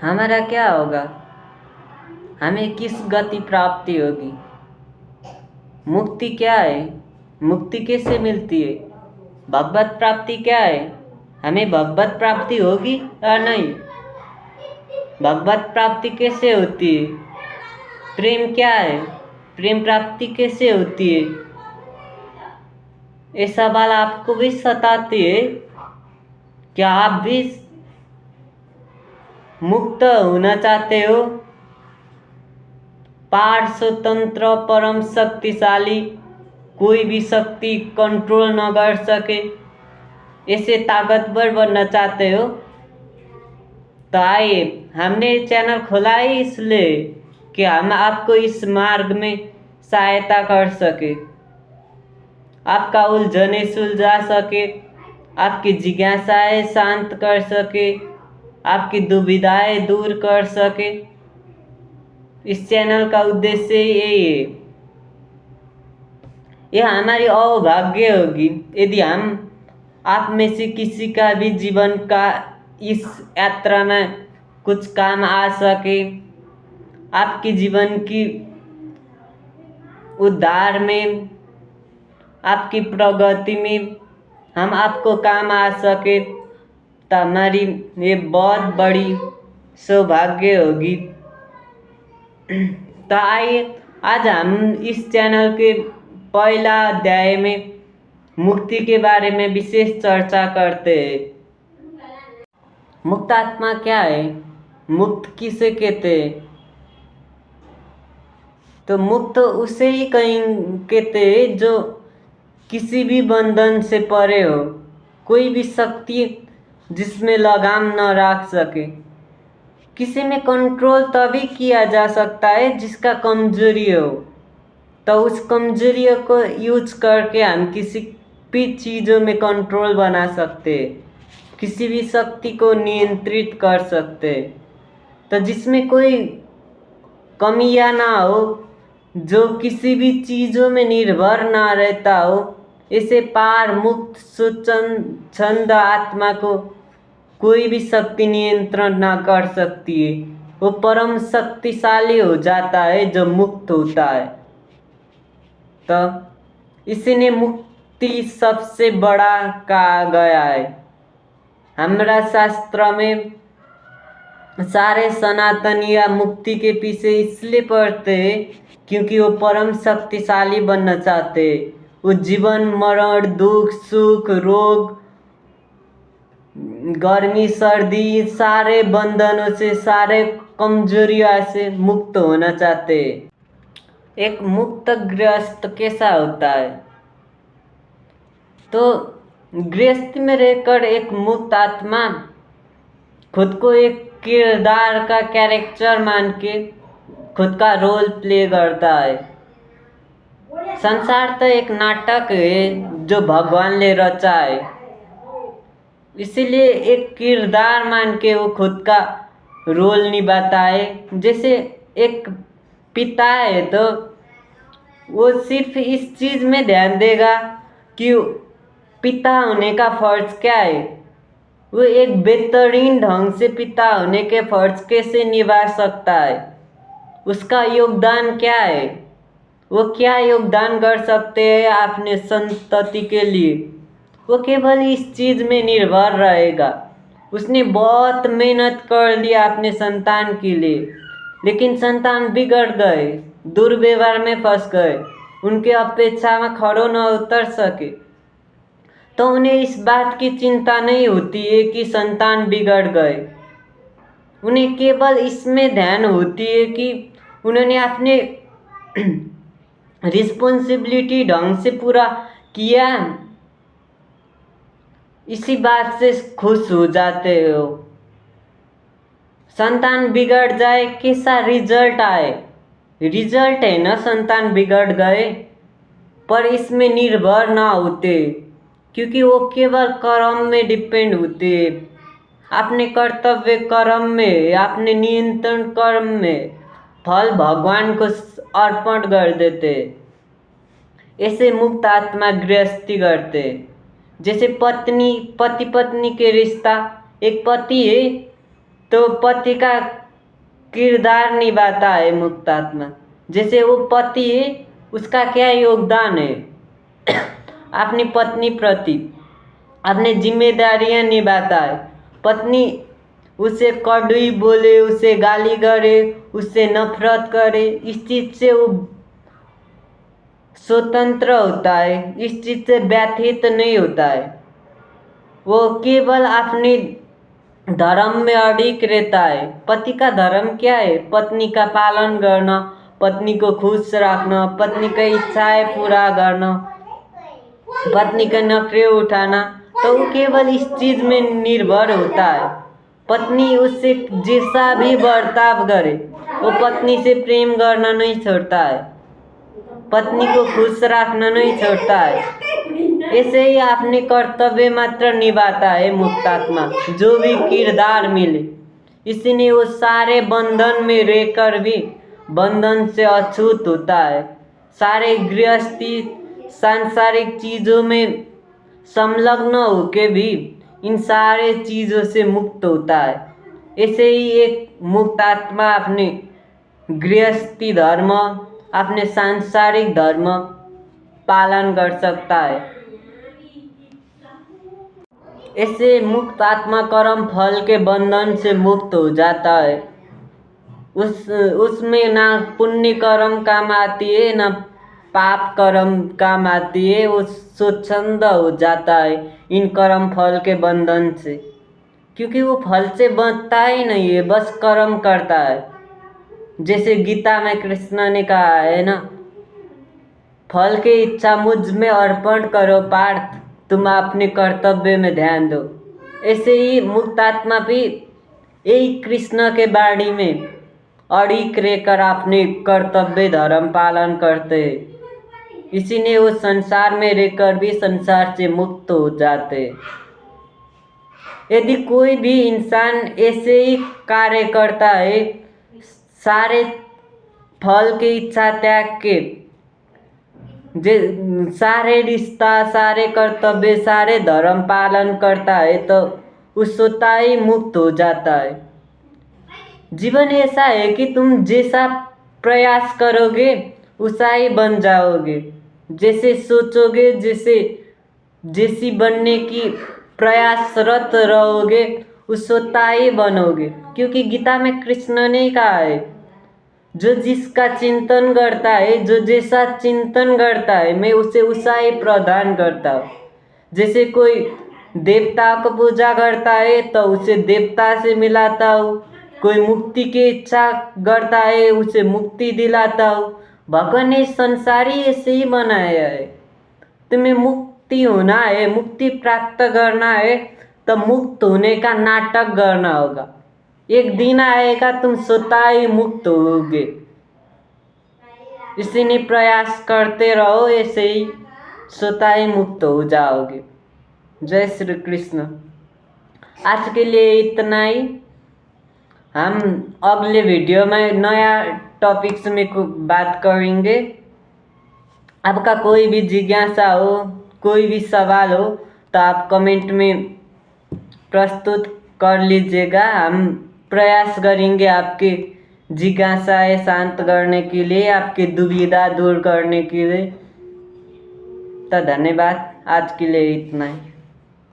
हमारा क्या होगा? हमें किस गति प्राप्ति होगी? मुक्ति क्या है? मुक्ति कैसे मिलती है? भगवत प्राप्ति क्या है? हमें भगवत प्राप्ति होगी या नहीं? भगवत प्राप्ति कैसे होती है? प्रेम क्या है? प्रेम प्राप्ति कैसे होती है? ये सवाल आपको भी सताते है? क्या आप भी मुक्त होना चाहते हो? पार स्वतंत्र परम शक्तिशाली, कोई भी शक्ति कंट्रोल न कर सके, ऐसे ताकतवर बनना चाहते हो? तो आइए, हमने चैनल खोला ही इसलिए कि हम आपको इस मार्ग में सहायता कर सके, आपका उलझने सुलझा सके, आपकी जिज्ञासाएं शांत कर सके, आपकी दुविधाएं दूर कर सके। इस चैनल का उद्देश्य यही है। यह हमारी अभाग्य होगी यदि हम आप में से किसी का भी जीवन का इस यात्रा में कुछ काम आ सके, आपके जीवन की उद्धार में, आपकी प्रगति में हम आपको काम आ सके, तो हमारी ये बहुत बड़ी सौभाग्य होगी। तो आइए, आज हम इस चैनल के पहला अध्याय में मुक्ति के बारे में विशेष चर्चा करते हैं। मुक्त आत्मा क्या है? मुक्त किसे कहते हैं? तो मुक्त उसे ही कहीं कहते हैं जो किसी भी बंधन से परे हो, कोई भी शक्ति जिसमें लगाम न रख सके। किसी में कंट्रोल तभी किया जा सकता है जिसका कमजोरी हो, तो उस कमजोरी को यूज करके हम किसी भी चीज़ों में कंट्रोल बना सकते हैं, किसी भी शक्ति को नियंत्रित कर सकते हैं। तो जिसमें कोई कमियां ना हो, जो किसी भी चीज़ों में निर्भर ना रहता हो, इसे पार मुक्त स्वच्छंद आत्मा को कोई भी शक्ति नियंत्रण ना कर सकती है। वो परम शक्तिशाली हो जाता है जो मुक्त होता है। तो इसने मुक्ति सबसे बड़ा कहा गया है। हमारा शास्त्र में सारे सनातनीय मुक्ति के पीछे इसलिए पढ़ते हैं क्योंकि वो परम शक्तिशाली बनना चाहते हैं। वो जीवन मरण दुख सुख रोग गर्मी सर्दी सारे बंधनों से, सारे कमजोरियों से मुक्त होना चाहते हैं। एक मुक्त गृहस्थ कैसा होता है? तो गृहस्थ में रहकर एक मुक्त आत्मा खुद को एक किरदार का कैरेक्टर मान के खुद का रोल प्ले करता है। संसार तो एक नाटक है जो भगवान ने रचा है, इसीलिए एक किरदार मान के वो खुद का रोल निभाता है। जैसे एक पिता है तो वो सिर्फ इस चीज़ में ध्यान देगा कि पिता होने का फर्ज क्या है, वो एक बेहतरीन ढंग से पिता होने के फर्ज कैसे निभा सकता है, उसका योगदान क्या है, वो क्या योगदान कर सकते हैं अपने संतति के लिए। वो केवल इस चीज़ में निर्भर रहेगा। उसने बहुत मेहनत कर लिया अपने संतान के लिए, लेकिन संतान बिगड़ गए, दुर्व्यवहार में फंस गए, उनके अपेक्षा में खड़ो न उतर सके, तो उन्हें इस बात की चिंता नहीं होती है कि संतान बिगड़ गए। उन्हें केवल इसमें ध्यान होती है कि उन्होंने अपने रिस्पॉन्सिबिलिटी ढंग से पूरा किया। इसी बात से खुश हो जाते हो। संतान बिगड़ जाए कैसा रिजल्ट आए, रिजल्ट है ना संतान बिगड़ गए, पर इसमें निर्भर ना होते क्योंकि वो केवल कर्म में डिपेंड होते, अपने कर्तव्य कर्म में, अपने नियंत्रण कर्म में फल भगवान को अर्पण कर देते। ऐसे मुक्त आत्मा गृहस्थी करते। जैसे पति पत्नी के रिश्ता, एक पति है तो पति का किरदार निभाता है मुक्त आत्मा। जैसे वो पति है, उसका क्या योगदान है अपनी पत्नी प्रति, अपनी जिम्मेदारियां निभाता है। पत्नी उसे कड़वी बोले, उसे गाली करे, उससे नफरत करे, इस चीज से वो स्वतंत्र होता है, इस चीज से व्यथित नहीं होता है। वो केवल अपने धर्म में अडिग रहता है। पति का धर्म क्या है? पत्नी का पालन करना, पत्नी को खुश रखना, पत्नी की इच्छाएं पूरा करना, पत्नी के नखरे उठाना। तो वो केवल इस चीज में निर्भर होता है। पत्नी उससे जैसा भी बर्ताव करे, वो पत्नी से प्रेम करना नहीं छोड़ता है, पत्नी को खुश रखना नहीं छोड़ता है। ऐसे ही अपने कर्तव्य मात्र निभाता है मुक्त आत्मा, जो भी किरदार मिले। इसलिए वो सारे बंधन में रहकर भी बंधन से अछूत होता है। सारे गृहस्थी सांसारिक चीजों में संलग्न होके भी इन सारे चीजों से मुक्त होता है। ऐसे ही एक मुक्त आत्मा अपने गृहस्थी धर्म, अपने सांसारिक धर्म पालन कर सकता है। ऐसे मुक्त आत्मा कर्म फल के बंधन से मुक्त हो जाता है। उसमें ना पुण्य कर्म काम आती है, ना पाप कर्म काम आती है। वो स्वच्छंद हो जाता है इन कर्म फल के बंधन से, क्योंकि वो फल से बंधता ही नहीं है, बस कर्म करता है। जैसे गीता में कृष्ण ने कहा है ना, फल की इच्छा मुझ में अर्पण करो पार्थ, तुम अपने कर्तव्य में ध्यान दो। ऐसे ही मुक्त आत्मा भी यही कृष्ण के बाणी में अड़िग रहकर अपने कर्तव्य धर्म पालन करते हैं। इसीलिए वो संसार में रहकर भी संसार से मुक्त हो जाते हैं। यदि कोई भी इंसान ऐसे ही कार्य करता है, सारे फल की इच्छा त्याग के, सारे रिश्ता, सारे कर्तव्य, सारे धर्म पालन करता है, तो उस स्वतः ही मुक्त हो जाता है। जीवन ऐसा है कि तुम जैसा प्रयास करोगे वैसा ही बन जाओगे। जैसे सोचोगे, जैसी बनने की प्रयासरत रहोगे, उस स्वतः ही बनोगे। क्योंकि गीता में कृष्ण ने कहा है, जो जिसका चिंतन करता है, जो जैसा चिंतन करता है, मैं उसे वैसा ही प्रदान करता हूँ। जैसे कोई देवता को पूजा करता है तो उसे देवता से मिलाता हूँ, कोई मुक्ति की इच्छा करता है उसे मुक्ति दिलाता हूँ। भगवान ने संसार ही ऐसे ही बनाया है। तुम्हें मुक्ति होना है, मुक्ति प्राप्त करना है, तो मुक्त होने का नाटक करना होगा। एक दिन आएगा तुम स्वतः ही मुक्त होगे। इसीलिए प्रयास करते रहो, ऐसे ही स्वतः ही मुक्त हो जाओगे। जय श्री कृष्ण। आज के लिए इतना ही। हम अगले वीडियो में नया टॉपिक्स में बात करेंगे। आपका कोई भी जिज्ञासा हो, कोई भी सवाल हो, तो आप कमेंट में प्रस्तुत कर लीजिएगा। हम प्रयास करेंगे आपकी जिज्ञासाएं शांत करने के लिए, आपकी दुविधा दूर करने के लिए। तो धन्यवाद। आज के लिए इतना ही।